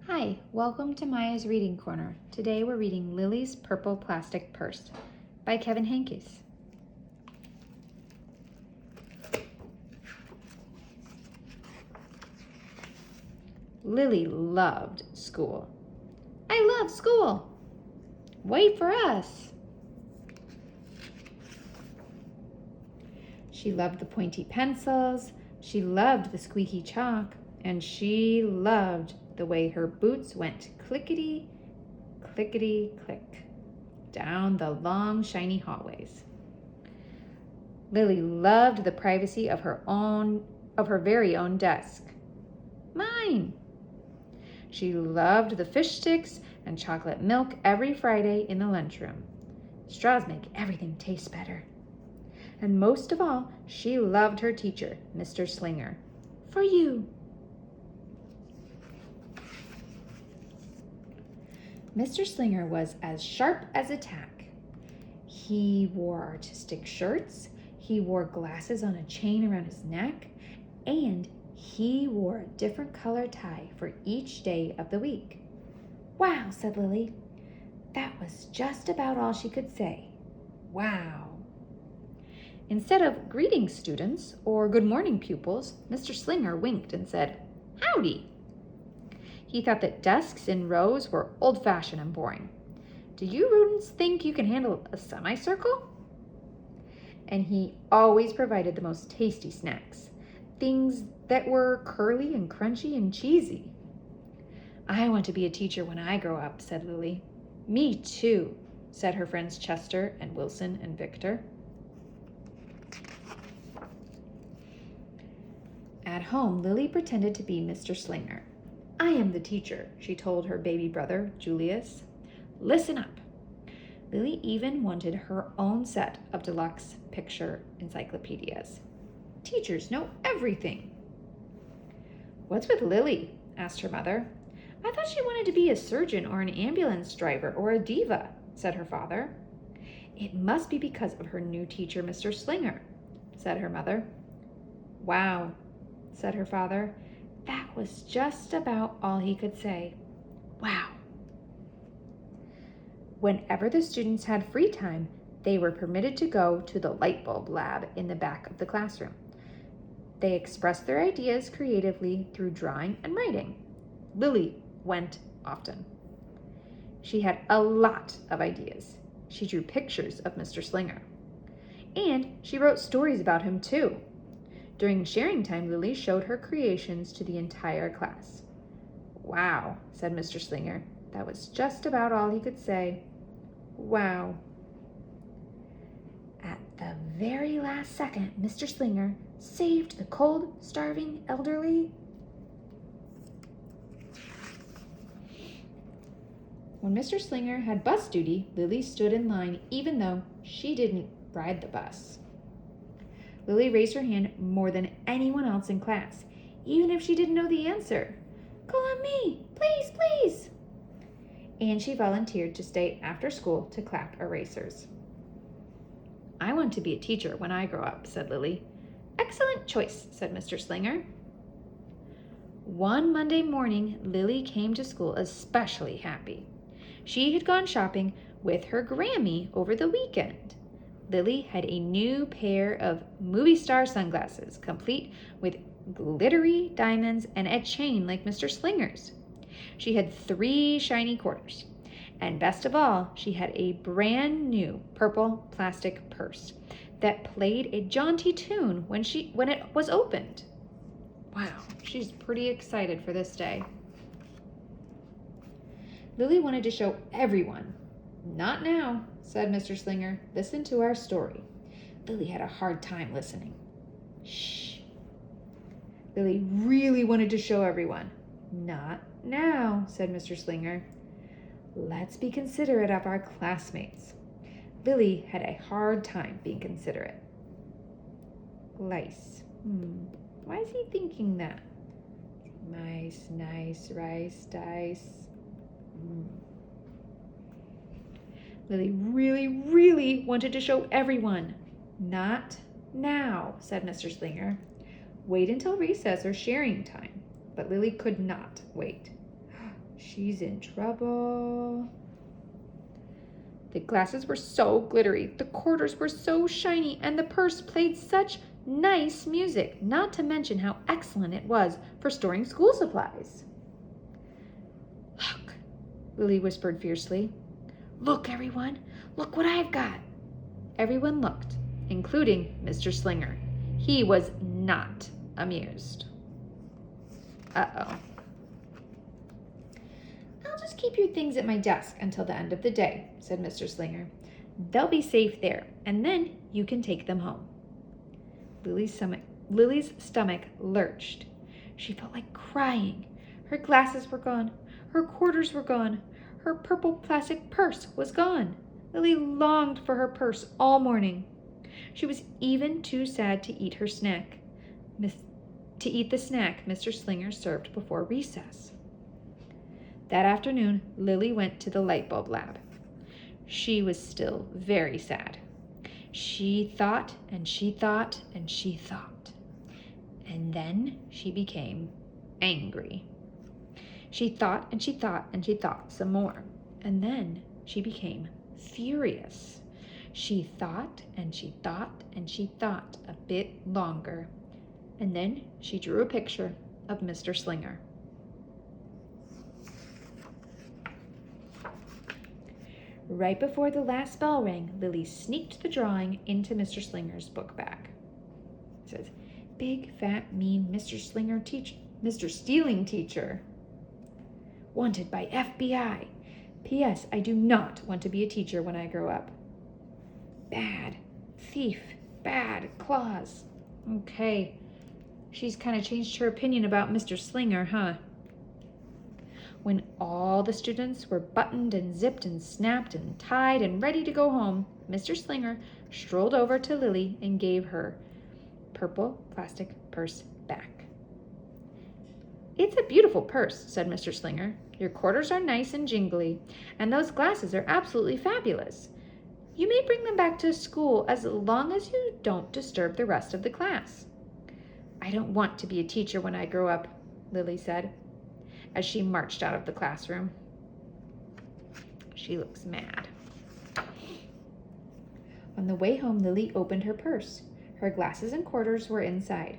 Hi, welcome to Maya's Reading Corner. Today we're reading Lily's Purple Plastic Purse by Kevin Henkes. Lily loved school. I love school. Wait for us. She loved the pointy pencils, she loved the squeaky chalk, and she loved the way her boots went clickety, clickety, click down the long, shiny hallways. Lily loved the privacy of her very own desk. Mine. She loved the fish sticks and chocolate milk every Friday in the lunchroom. Straws make everything taste better. And most of all, she loved her teacher, Mr. Slinger. For you. Mr. Slinger was as sharp as a tack. He wore artistic shirts, he wore glasses on a chain around his neck, and he wore a different color tie for each day of the week. Wow, said Lily. That was just about all she could say. Wow. Instead of greeting students or good morning pupils, Mr. Slinger winked and said, Howdy. He thought that desks in rows were old-fashioned and boring. Do you rodents think you can handle a semicircle? And he always provided the most tasty snacks, things that were curly and crunchy and cheesy. I want to be a teacher when I grow up, said Lily. Me too, said her friends Chester and Wilson and Victor. At home, Lily pretended to be Mr. Slinger. I am the teacher, she told her baby brother, Julius. Listen up. Lily even wanted her own set of deluxe picture encyclopedias. Teachers know everything. What's with Lily? Asked her mother. I thought she wanted to be a surgeon or an ambulance driver or a diva, said her father. It must be because of her new teacher, Mr. Slinger, said her mother. Wow, said her father. That was just about all he could say. Wow. Whenever the students had free time, they were permitted to go to the light bulb lab in the back of the classroom. They expressed their ideas creatively through drawing and writing. Lily went often. She had a lot of ideas. She drew pictures of Mr. Slinger. And she wrote stories about him too. During sharing time, Lily showed her creations to the entire class. Wow, said Mr. Slinger. That was just about all he could say. Wow. At the very last second, Mr. Slinger saved the cold, starving elderly. When Mr. Slinger had bus duty, Lily stood in line even though she didn't ride the bus. Lily raised her hand more than anyone else in class, even if she didn't know the answer. Call on me, please, please. And she volunteered to stay after school to clap erasers. I want to be a teacher when I grow up, said Lily. Excellent choice, said Mr. Slinger. One Monday morning, Lily came to school especially happy. She had gone shopping with her Grammy over the weekend. Lily had a new pair of movie star sunglasses, complete with glittery diamonds and a chain like Mr. Slinger's. She had 3 shiny quarters. And best of all, she had a brand new purple plastic purse that played a jaunty tune when it was opened. Wow, she's pretty excited for this day. Lily wanted to show everyone. Not now, said Mr. Slinger. Listen to our story. Lily had a hard time listening. Shh. Lily really wanted to show everyone. Not now, said Mr. Slinger. Let's be considerate of our classmates. Lily had a hard time being considerate. Lice. Why is he thinking that? Mice, nice, rice, dice. Lily really wanted to show everyone. Not now, said Mr. Slinger. Wait until recess or sharing time. But Lily could not wait. She's in trouble. The glasses were so glittery, the quarters were so shiny, and the purse played such nice music, not to mention how excellent it was for storing school supplies. Look, Lily whispered fiercely. Look, everyone, look what I've got. Everyone looked, including Mr. Slinger. He was not amused. Uh-oh. I'll just keep your things at my desk until the end of the day, said Mr. Slinger. They'll be safe there, and then you can take them home. Lily's stomach lurched. She felt like crying. Her glasses were gone. Her quarters were gone. Her purple plastic purse was gone. Lily longed for her purse all morning. She was even too sad to eat her snack. To eat the snack Mr. Slinger served before recess. That afternoon, Lily went to the light bulb lab. She was still very sad. She thought and she thought and she thought. And then she became angry. She thought and she thought and she thought some more. And then she became furious. She thought and she thought and she thought a bit longer. And then she drew a picture of Mr. Slinger. Right before the last bell rang, Lily sneaked the drawing into Mr. Slinger's book bag. It says, Big, fat, mean Mr. Mr. Stealing Teacher. Wanted by FBI. P.S. I do not want to be a teacher when I grow up. Bad. Thief. Bad. Claws. Okay. She's kind of changed her opinion about Mr. Slinger, huh? When all the students were buttoned and zipped and snapped and tied and ready to go home, Mr. Slinger strolled over to Lily and gave her purple plastic purse back. It's a beautiful purse, said Mr. Slinger. Your quarters are nice and jingly, and those glasses are absolutely fabulous. You may bring them back to school as long as you don't disturb the rest of the class. I don't want to be a teacher when I grow up, Lily said, as she marched out of the classroom. She looks mad. On the way home, Lily opened her purse. Her glasses and quarters were inside.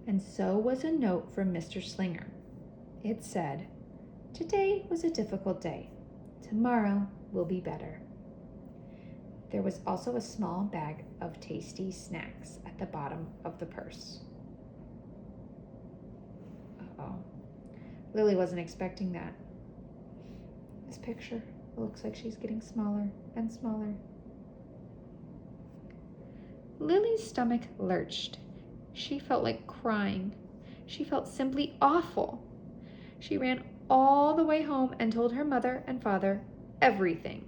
And so was a note from Mr. Slinger. It said, Today was a difficult day. Tomorrow will be better. There was also a small bag of tasty snacks at the bottom of the purse. Uh-oh. Lily wasn't expecting that. This picture looks like she's getting smaller and smaller. Lily's stomach lurched. She felt like crying. She felt simply awful. She ran all the way home and told her mother and father everything.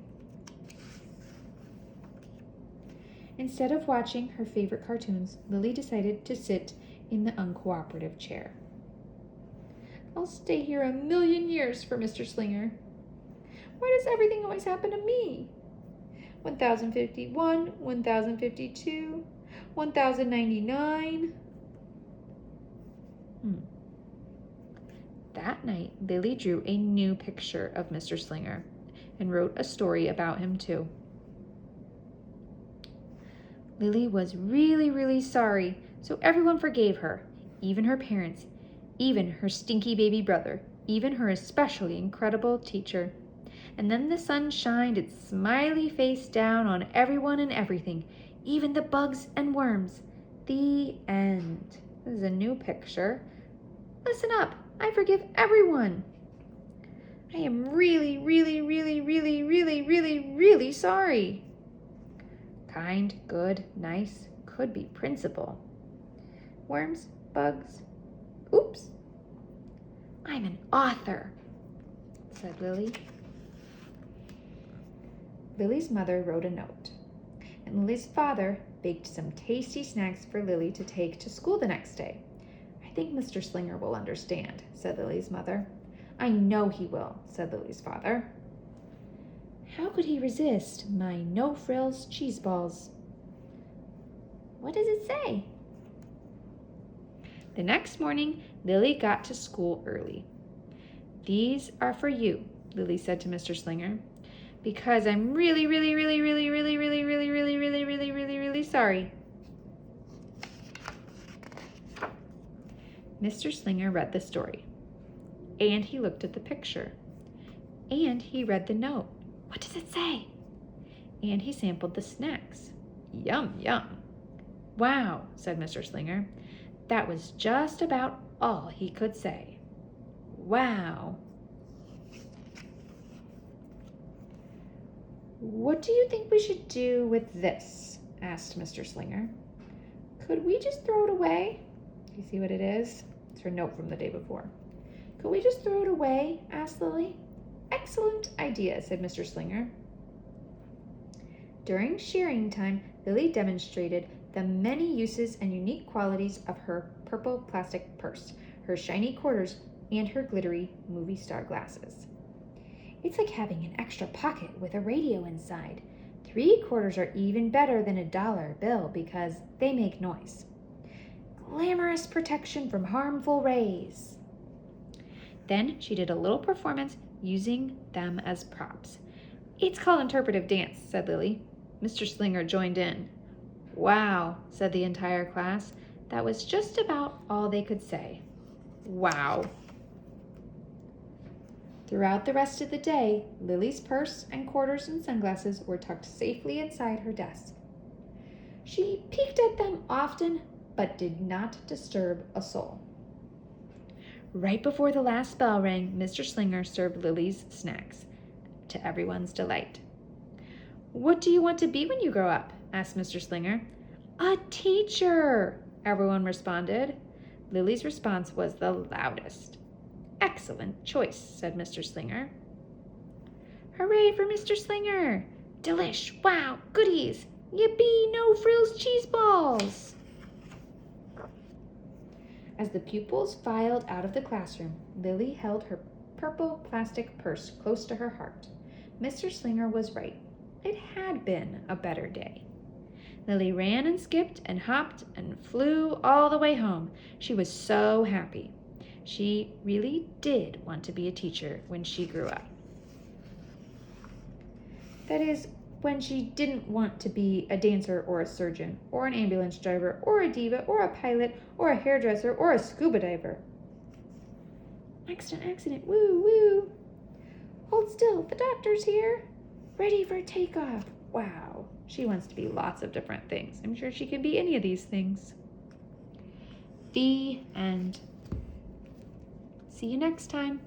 Instead of watching her favorite cartoons, Lily decided to sit in the uncooperative chair. I'll stay here a million years for Mr. Slinger. Why does everything always happen to me? 1051, 1052, 1099. That night, Lily drew a new picture of Mr. Slinger and wrote a story about him too. Lily was really, really sorry, so everyone forgave her, even her parents, even her stinky baby brother, even her especially incredible teacher. And then the sun shined its smiley face down on everyone and everything, even the bugs and worms. The end. This is a new picture. Listen up. I forgive everyone. I am really, really, really, really, really, really, really sorry. Kind, good, nice, could be principal. Worms, bugs. Oops. I'm an author, said Lily. Lily's mother wrote a note, and Lily's father baked some tasty snacks for Lily to take to school the next day. I think Mr. Slinger will understand, said Lily's mother. I know he will, said Lily's father. How could he resist my no-frills cheese balls? What does it say? The next morning, Lily got to school early. "These are for you," Lilly said to Mr. Slinger, "because I'm really, really, really, really, really, really, really, really, really, really, really, really sorry." Mr. Slinger read the story, and he looked at the picture, and he read the note. What does it say? And he sampled the snacks. Yum, yum. "Wow," said Mr. Slinger. That was just about all he could say. Wow. "What do you think we should do with this?" asked Mr. Slinger. "Could we just throw it away?" You see what it is? It's her note from the day before. "Could we just throw it away?" asked Lilly. "Excellent idea," said Mr. Slinger. During sharing time, Lilly demonstrated the many uses and unique qualities of her purple plastic purse, her shiny quarters, and her glittery movie star glasses. "It's like having an extra pocket with a radio inside. 3 quarters are even better than a dollar bill because they make noise. Glamorous protection from harmful rays." Then she did a little performance using them as props. "It's called interpretive dance," said Lilly. Mr. Slinger joined in. "Wow," said the entire class. That was just about all they could say. Wow. Throughout the rest of the day, Lily's purse and quarters and sunglasses were tucked safely inside her desk. She peeked at them often, but did not disturb a soul. Right before the last bell rang, Mr. Slinger served Lily's snacks, to everyone's delight. "What do you want to be when you grow up?" asked Mr. Slinger. "A teacher," everyone responded. Lily's response was the loudest. "Excellent choice," said Mr. Slinger. "Hooray for Mr. Slinger! Delish! Wow! Goodies! Yippee! No frills cheese balls!" As the pupils filed out of the classroom, Lilly held her purple plastic purse close to her heart. Mr. Slinger was right. It had been a better day. Lilly ran and skipped and hopped and flew all the way home. She was so happy. She really did want to be a teacher when she grew up. That is, when she didn't want to be a dancer or a surgeon or an ambulance driver or a diva or a pilot or a hairdresser or a scuba diver. Accident, woo, woo. Hold still, the doctor's here. Ready for takeoff. Wow, she wants to be lots of different things. I'm sure she can be any of these things. The end. See you next time.